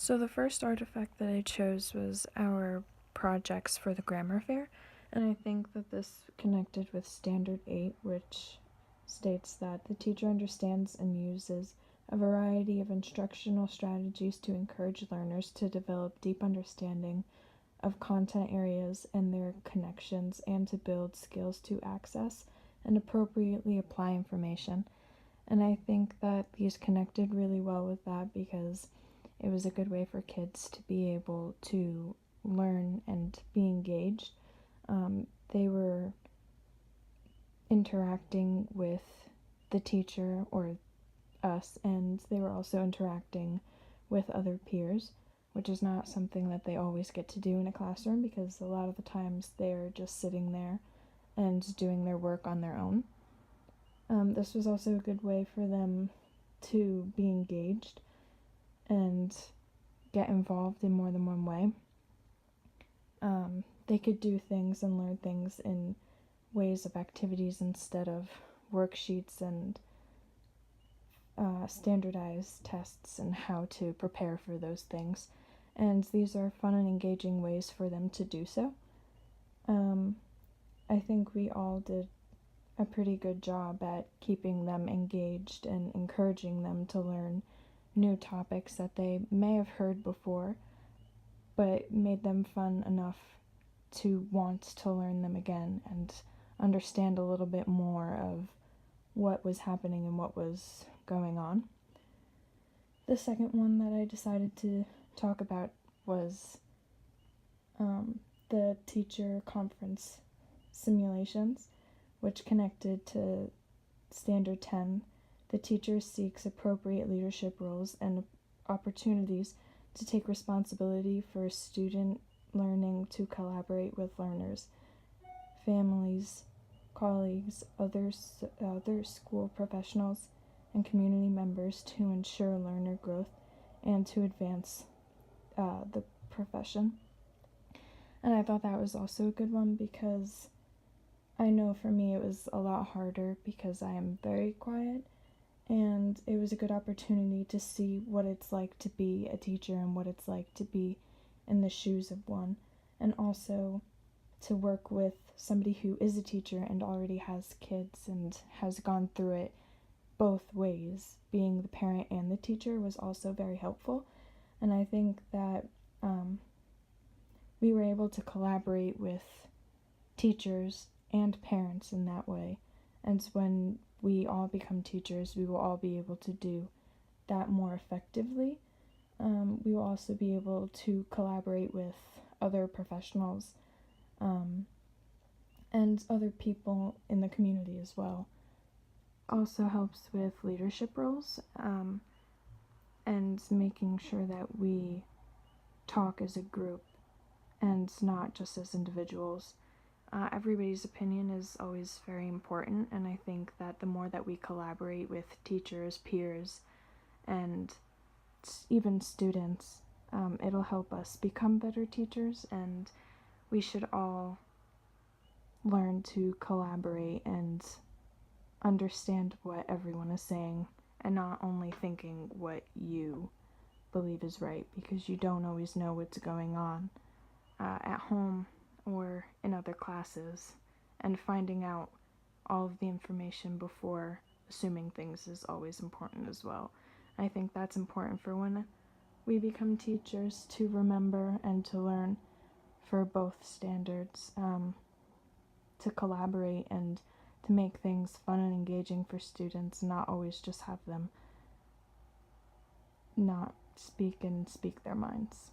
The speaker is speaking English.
So the first artifact that I chose was our projects for the grammar fair, and I think that this connected with Standard 8, which states that the teacher understands and uses a variety of instructional strategies to encourage learners to develop deep understanding of content areas and their connections and to build skills to access and appropriately apply information. And I think that these connected really well with that because it was a good way for kids to be able to learn and be engaged. They were interacting with the teacher or us, and they were also interacting with other peers, which is not something that they always get to do in a classroom because a lot of the times they're just sitting there and doing their work on their own. This was also a good way for them to be engaged and get involved in more than one way. They could do things and learn things in ways of activities instead of worksheets and standardized tests and how to prepare for those things. And these are fun and engaging ways for them to do so. I think we all did a pretty good job at keeping them engaged and encouraging them to learn new topics that they may have heard before, but made them fun enough to want to learn them again and understand a little bit more of what was happening and what was going on. The second one that I decided to talk about was the teacher conference simulations, which connected to Standard 10. The teacher seeks appropriate leadership roles and opportunities to take responsibility for student learning to collaborate with learners, families, colleagues, other school professionals, and community members to ensure learner growth and to advance the profession. And I thought that was also a good one because I know for me it was a lot harder because I am very quiet, and it was a good opportunity to see what it's like to be a teacher and what it's like to be in the shoes of one, and also to work with somebody who is a teacher and already has kids and has gone through it both ways. Being the parent and the teacher was also very helpful, and I think that we were able to collaborate with teachers and parents in that way. And when we all become teachers, we will all be able to do that more effectively. We will also be able to collaborate with other professionals and other people in the community as well. Also helps with leadership roles and making sure that we talk as a group and not just as individuals. Everybody's opinion is always very important, and I think that the more that we collaborate with teachers, peers, and even students, it'll help us become better teachers, and we should all learn to collaborate and understand what everyone is saying and not only thinking what you believe is right, because you don't always know what's going on at home or in other classes, and finding out all of the information before assuming things is always important as well. I think that's important for when we become teachers to remember and to learn for both standards, to collaborate and to make things fun and engaging for students, not always just have them not speak their minds.